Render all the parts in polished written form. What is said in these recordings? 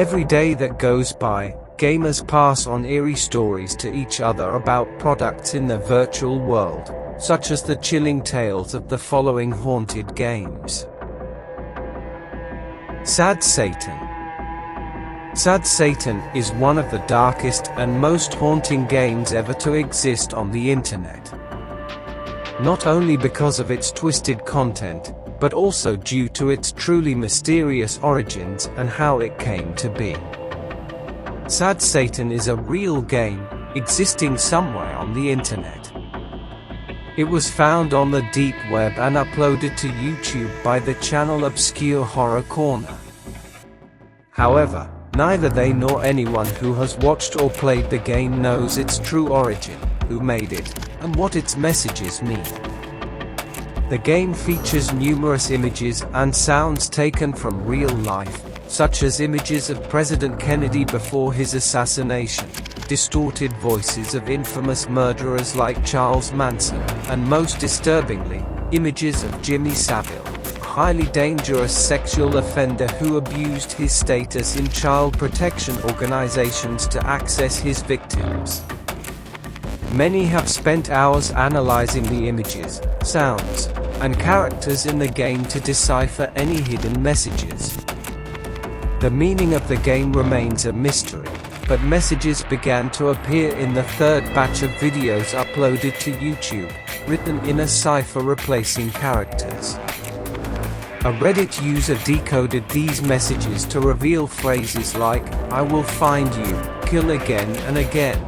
Every day that goes by, gamers pass on eerie stories to each other about products in the virtual world, such as the chilling tales of the following haunted games. Sad Satan. Sad Satan is one of the darkest and most haunting games ever to exist on the internet. Not only because of its twisted content, but also due to its truly mysterious origins and how it came to be. Sad Satan is a real game, existing somewhere on the internet. It was found on the deep web and uploaded to YouTube by the channel Obscure Horror Corner. However, neither they nor anyone who has watched or played the game knows its true origin, who made it, and what its messages mean. The game features numerous images and sounds taken from real life, such as images of President Kennedy before his assassination, distorted voices of infamous murderers like Charles Manson, and most disturbingly, images of Jimmy Savile, a highly dangerous sexual offender who abused his status in child protection organizations to access his victims. Many have spent hours analyzing the images, sounds, and characters in the game to decipher any hidden messages. The meaning of the game remains a mystery, but messages began to appear in the third batch of videos uploaded to YouTube, written in a cipher replacing characters. A Reddit user decoded these messages to reveal phrases like, "I will find you, kill again and again."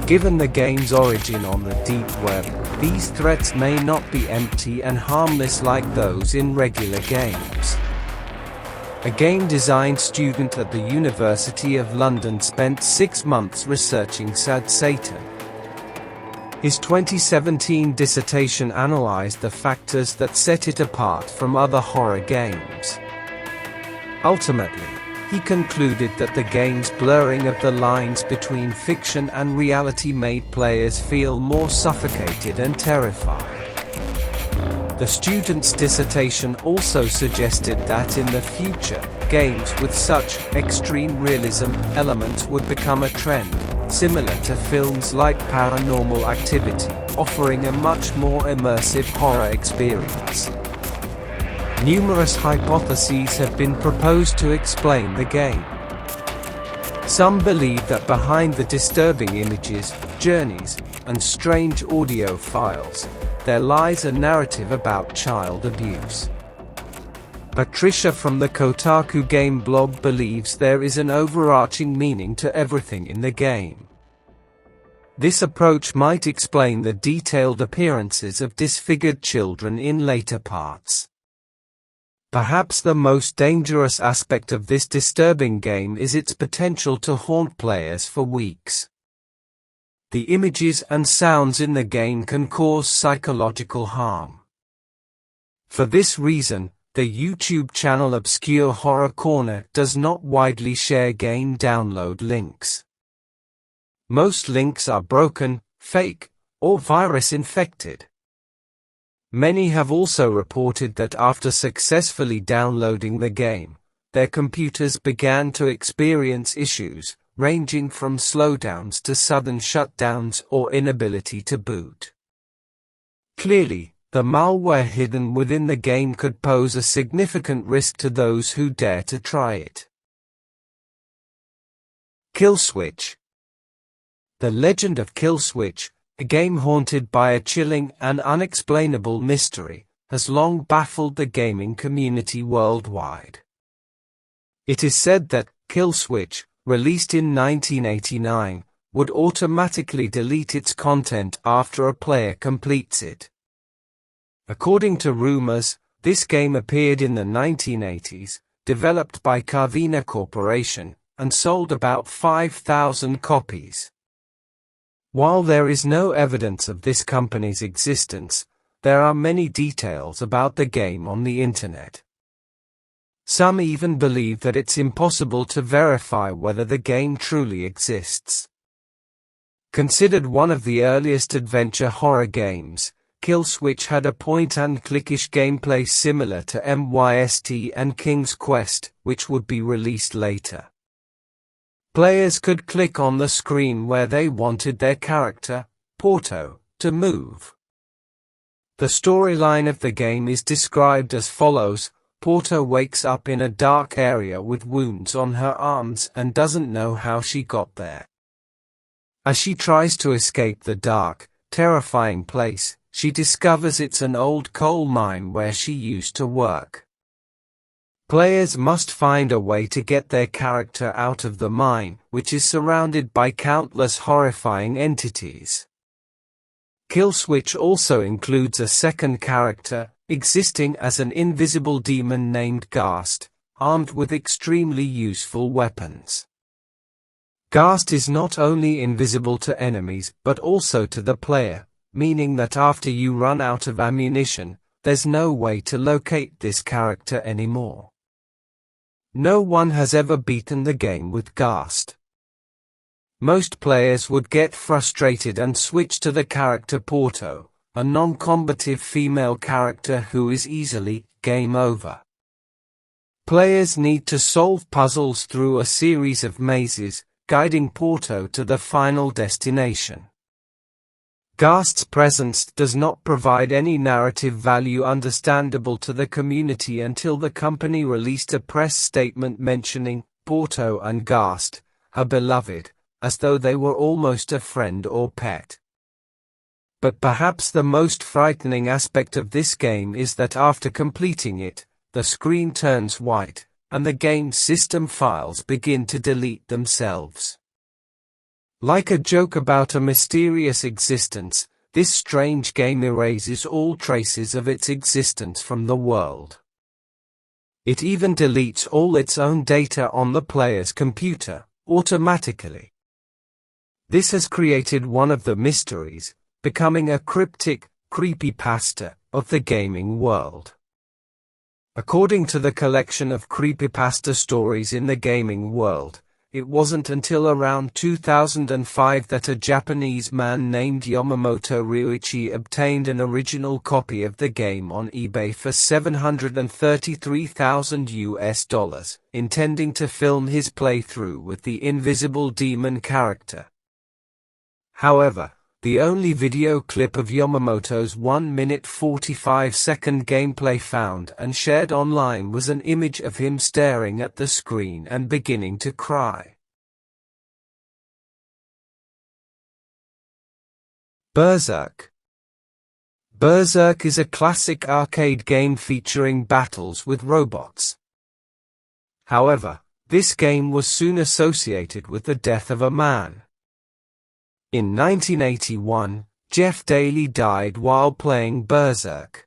Given the game's origin on the deep web, these threats may not be empty and harmless like those in regular games. A game design student at the University of London spent 6 months researching Sad Satan. His 2017 dissertation analyzed the factors that set it apart from other horror games. Ultimately, he concluded that the game's blurring of the lines between fiction and reality made players feel more suffocated and terrified. The student's dissertation also suggested that in the future, games with such extreme realism elements would become a trend, similar to films like Paranormal Activity, offering a much more immersive horror experience. Numerous hypotheses have been proposed to explain the game. Some believe that behind the disturbing images, journeys, and strange audio files, there lies a narrative about child abuse. Patricia from the Kotaku game blog believes there is an overarching meaning to everything in the game. This approach might explain the detailed appearances of disfigured children in later parts. Perhaps the most dangerous aspect of this disturbing game is its potential to haunt players for weeks. The images and sounds in the game can cause psychological harm. For this reason, the YouTube channel Obscure Horror Corner does not widely share game download links. Most links are broken, fake, or virus-infected. Many have also reported that after successfully downloading the game, their computers began to experience issues, ranging from slowdowns to sudden shutdowns or inability to boot. Clearly, the malware hidden within the game could pose a significant risk to those who dare to try it. Kill Switch. The Legend of Kill Switch, a game haunted by a chilling and unexplainable mystery, has long baffled the gaming community worldwide. It is said that Kill Switch, released in 1989, would automatically delete its content after a player completes it. According to rumors, this game appeared in the 1980s, developed by Carvina Corporation, and sold about 5,000 copies. While there is no evidence of this company's existence, there are many details about the game on the internet. Some even believe that it's impossible to verify whether the game truly exists. Considered one of the earliest adventure horror games, Kill Switch had a point-and-clickish gameplay similar to MYST and King's Quest, which would be released later. Players could click on the screen where they wanted their character, Porto, to move. The storyline of the game is described as follows: Porto wakes up in a dark area with wounds on her arms and doesn't know how she got there. As she tries to escape the dark, terrifying place, she discovers it's an old coal mine where she used to work. Players must find a way to get their character out of the mine, which is surrounded by countless horrifying entities. Kill Switch also includes a second character, existing as an invisible demon named Ghast, armed with extremely useful weapons. Ghast is not only invisible to enemies but also to the player, meaning that after you run out of ammunition, there's no way to locate this character anymore. No one has ever beaten the game with Ghast. Most players would get frustrated and switch to the character Porto, a non-combative female character who is easily game over. Players need to solve puzzles through a series of mazes, guiding Porto to the final destination. Ghast's presence does not provide any narrative value understandable to the community until the company released a press statement mentioning Porto and Ghast, her beloved, as though they were almost a friend or pet. But perhaps the most frightening aspect of this game is that after completing it, the screen turns white, and the game's system files begin to delete themselves. Like a joke about a mysterious existence, this strange game erases all traces of its existence from the world. It even deletes all its own data on the player's computer, automatically. This has created one of the mysteries, becoming a cryptic, creepypasta, of the gaming world. According to the collection of creepypasta stories in the gaming world, it wasn't until around 2005 that a Japanese man named Yamamoto Ryuichi obtained an original copy of the game on eBay for $733,000, intending to film his playthrough with the invisible demon character. However, the only video clip of Yamamoto's 1-minute 45-second gameplay found and shared online was an image of him staring at the screen and beginning to cry. Berserk. Berserk is a classic arcade game featuring battles with robots. However, this game was soon associated with the death of a man. In 1981, Jeff Daly died while playing Berserk.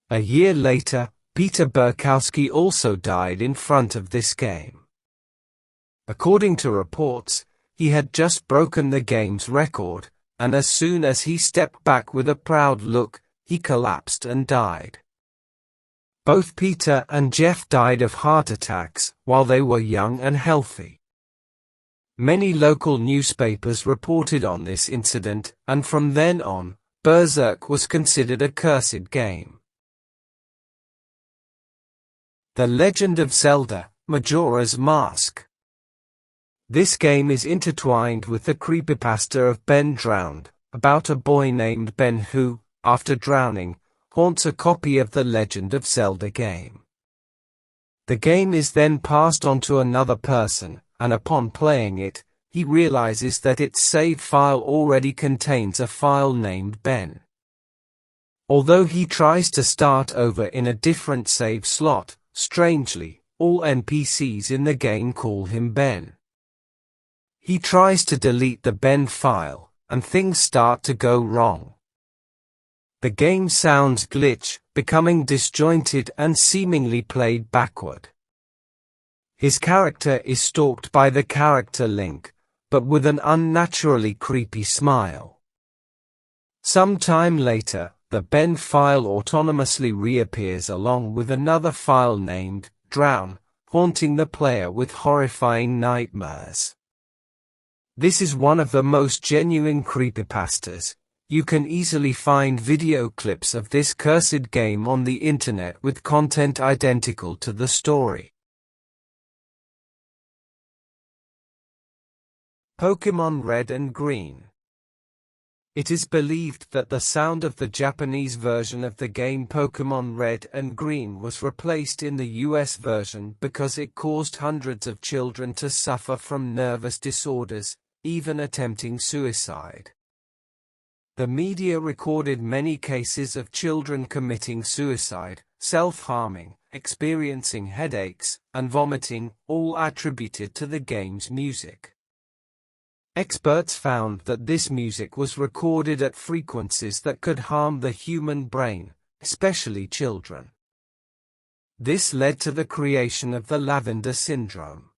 A year later, Peter Burkowski also died in front of this game. According to reports, he had just broken the game's record, and as soon as he stepped back with a proud look, he collapsed and died. Both Peter and Jeff died of heart attacks while they were young and healthy. Many local newspapers reported on this incident, and from then on, Berserk was considered a cursed game. The Legend of Zelda: Majora's Mask. This game is intertwined with the creepypasta of Ben Drowned, about a boy named Ben who, after drowning, haunts a copy of the Legend of Zelda game. The game is then passed on to another person, and upon playing it, he realizes that its save file already contains a file named Ben. Although he tries to start over in a different save slot, strangely, all NPCs in the game call him Ben. He tries to delete the Ben file, and things start to go wrong. The game sounds glitch, becoming disjointed and seemingly played backward. His character is stalked by the character Link, but with an unnaturally creepy smile. Some time later, the Ben file autonomously reappears along with another file named Drown, haunting the player with horrifying nightmares. This is one of the most genuine creepypastas. You can easily find video clips of this cursed game on the internet with content identical to the story. Pokémon Red and Green. It is believed that the sound of the Japanese version of the game Pokémon Red and Green was replaced in the US version because it caused hundreds of children to suffer from nervous disorders, even attempting suicide. The media recorded many cases of children committing suicide, self-harming, experiencing headaches, and vomiting, all attributed to the game's music. Experts found that this music was recorded at frequencies that could harm the human brain, especially children. This led to the creation of the lavender syndrome.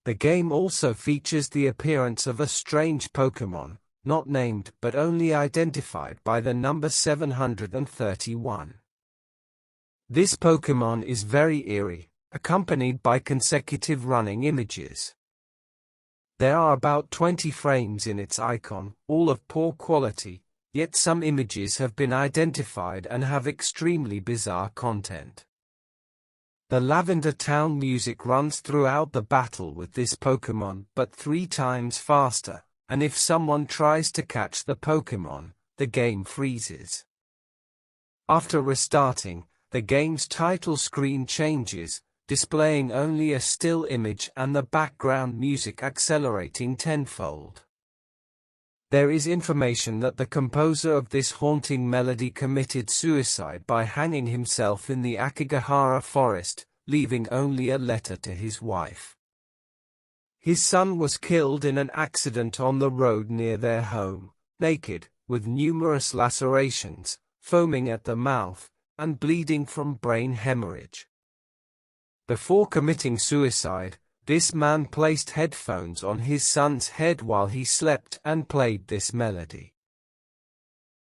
The game also features the appearance of a strange Pokémon, not named but only identified by the number 731. This Pokémon is very eerie, accompanied by consecutive running images. There are about 20 frames in its icon, all of poor quality, yet some images have been identified and have extremely bizarre content. The Lavender Town music runs throughout the battle with this Pokémon but 3 times faster, and if someone tries to catch the Pokémon, the game freezes. After restarting, the game's title screen changes, displaying only a still image and the background music accelerating tenfold. There is information that the composer of this haunting melody committed suicide by hanging himself in the Akigahara forest, leaving only a letter to his wife. His son was killed in an accident on the road near their home, naked, with numerous lacerations, foaming at the mouth, and bleeding from brain hemorrhage. Before committing suicide, this man placed headphones on his son's head while he slept and played this melody.